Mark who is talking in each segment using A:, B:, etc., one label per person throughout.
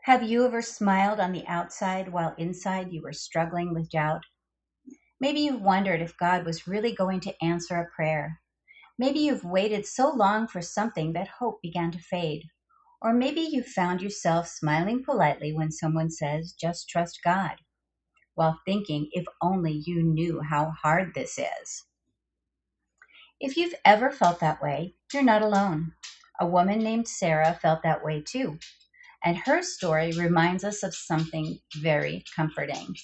A: Have you ever smiled on the outside while inside you were struggling with doubt? Maybe you've wondered if God was really going to answer a prayer. Maybe you've waited so long for something that hope began to fade. Or maybe you found yourself smiling politely when someone says, just trust God, while thinking, if only you knew how hard this is. If you've ever felt that way, you're not alone. A woman named Sarah felt that way too. And her story reminds us of something very comforting.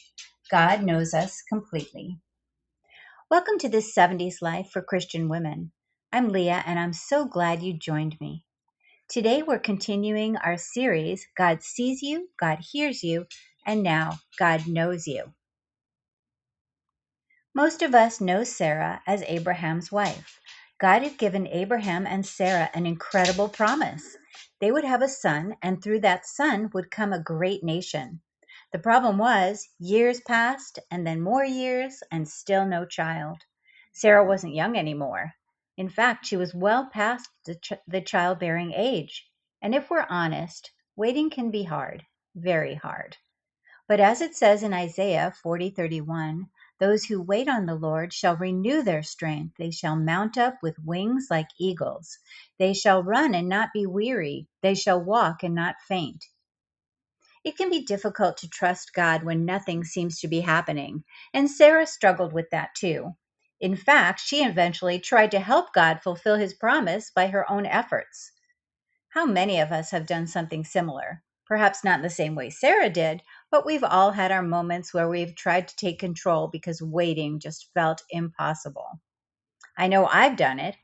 A: God knows us completely. Welcome to this 70s Life for Christian Women. I'm Leah, and I'm so glad you joined me. Today, we're continuing our series, God Sees You, God Hears You, and now God Knows You. Most of us know Sarah as Abraham's wife. God had given Abraham and Sarah an incredible promise. They would have a son, and through that son would come a great nation. The problem was, years passed, and then more years, and still no child. Sarah wasn't young anymore. In fact, she was well past the childbearing age. And if we're honest, waiting can be hard, very hard. But as it says in Isaiah 40:31, those who wait on the Lord shall renew their strength. They shall mount up with wings like eagles. They shall run and not be weary. They shall walk and not faint. It can be difficult to trust God when nothing seems to be happening, and Sarah struggled with that too. In fact, she eventually tried to help God fulfill his promise by her own efforts. How many of us have done something similar? Perhaps not in the same way Sarah did, but we've all had our moments where we've tried to take control because waiting just felt impossible. I know I've done it.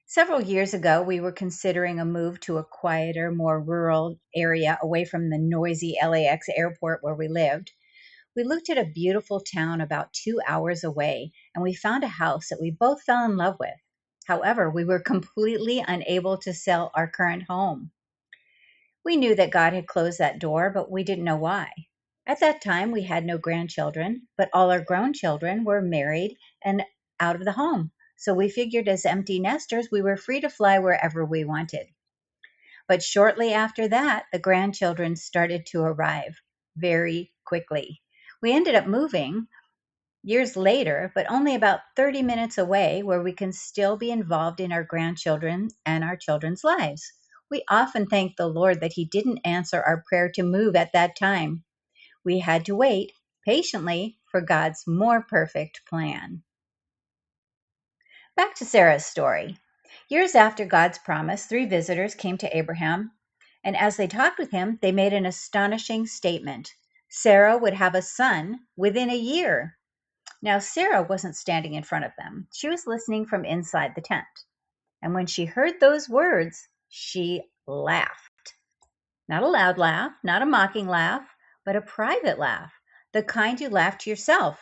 A: Several years ago, we were considering a move to a quieter, more rural area away from the noisy LAX airport where we lived. We looked at a beautiful town about 2 hours away, and we found a house that we both fell in love with. However, we were completely unable to sell our current home. We knew that God had closed that door, but we didn't know why. At that time, we had no grandchildren, but all our grown children were married and out of the home. So we figured as empty nesters, we were free to fly wherever we wanted. But shortly after that, the grandchildren started to arrive very quickly. We ended up moving years later, but only about 30 minutes away, where we can still be involved in our grandchildren and our children's lives. We often thank the Lord that He didn't answer our prayer to move at that time. We had to wait patiently for God's more perfect plan. Back to Sarah's story. Years after God's promise, three visitors came to Abraham, and as they talked with him, they made an astonishing statement. Sarah would have a son within a year. Now, Sarah wasn't standing in front of them. She was listening from inside the tent. And when she heard those words, she laughed. Not a loud laugh, not a mocking laugh, but a private laugh. The kind you laugh to yourself.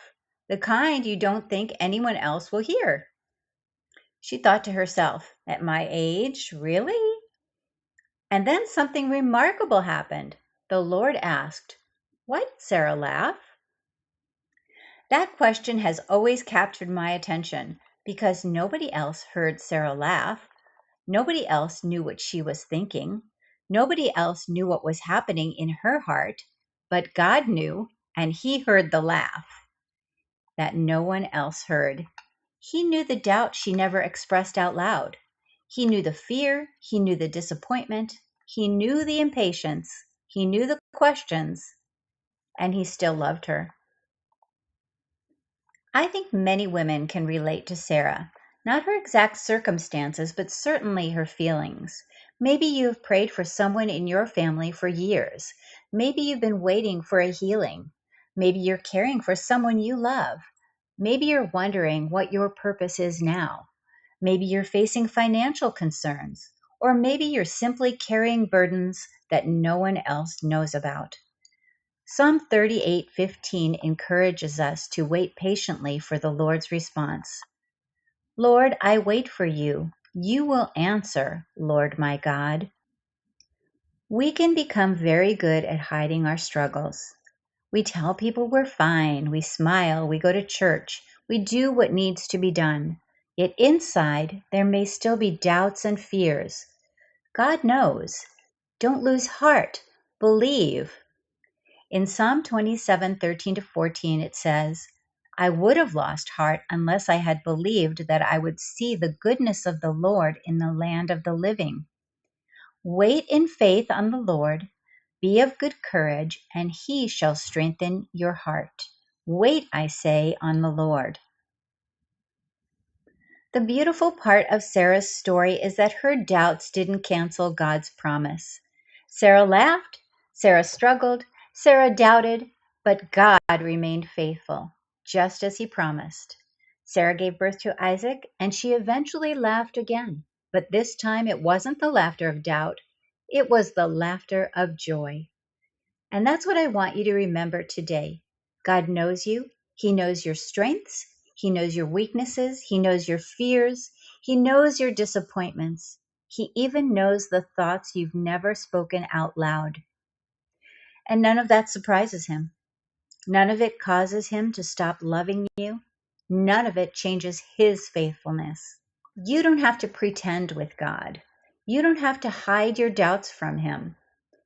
A: The kind you don't think anyone else will hear. She thought to herself, at my age, really? And then something remarkable happened. The Lord asked, why did Sarah laugh? That question has always captured my attention because nobody else heard Sarah laugh. Nobody else knew what she was thinking. Nobody else knew what was happening in her heart, but God knew, and He heard the laugh that no one else heard. He knew the doubt she never expressed out loud. He knew the fear. He knew the disappointment. He knew the impatience. He knew the questions, and He still loved her. I think many women can relate to Sarah, not her exact circumstances, but certainly her feelings. Maybe you have prayed for someone in your family for years. Maybe you've been waiting for a healing. Maybe you're caring for someone you love. Maybe you're wondering what your purpose is now. Maybe you're facing financial concerns, or maybe you're simply carrying burdens that no one else knows about. Psalm 38:15 encourages us to wait patiently for the Lord's response. Lord, I wait for you. You will answer, Lord my God. We can become very good at hiding our struggles. We tell people we're fine, we smile, we go to church, we do what needs to be done. Yet inside, there may still be doubts and fears. God knows. Don't lose heart. Believe. In Psalm 27:13-14, it says, I would have lost heart unless I had believed that I would see the goodness of the Lord in the land of the living. Wait in faith on the Lord. Be of good courage, and he shall strengthen your heart. Wait, I say, on the Lord. The beautiful part of Sarah's story is that her doubts didn't cancel God's promise. Sarah laughed, Sarah struggled, Sarah doubted, but God remained faithful, just as he promised. Sarah gave birth to Isaac, and she eventually laughed again. But this time it wasn't the laughter of doubt, it was the laughter of joy. And that's what I want you to remember today. God knows you. He knows your strengths. He knows your weaknesses. He knows your fears. He knows your disappointments. He even knows the thoughts you've never spoken out loud. And none of that surprises him. None of it causes him to stop loving you. None of it changes his faithfulness. You don't have to pretend with God. You don't have to hide your doubts from him.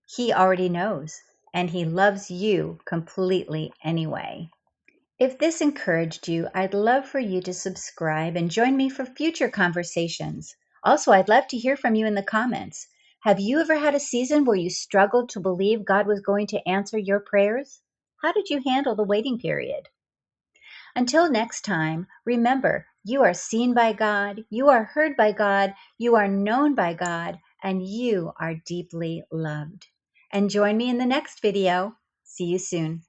A: He already knows, and he loves you completely anyway. If this encouraged you, I'd love for you to subscribe and join me for future conversations. Also, I'd love to hear from you in the comments. Have you ever had a season where you struggled to believe God was going to answer your prayers? How did you handle the waiting period? Until next time, remember, you are seen by God, you are heard by God, you are known by God, and you are deeply loved. And join me in the next video. See you soon.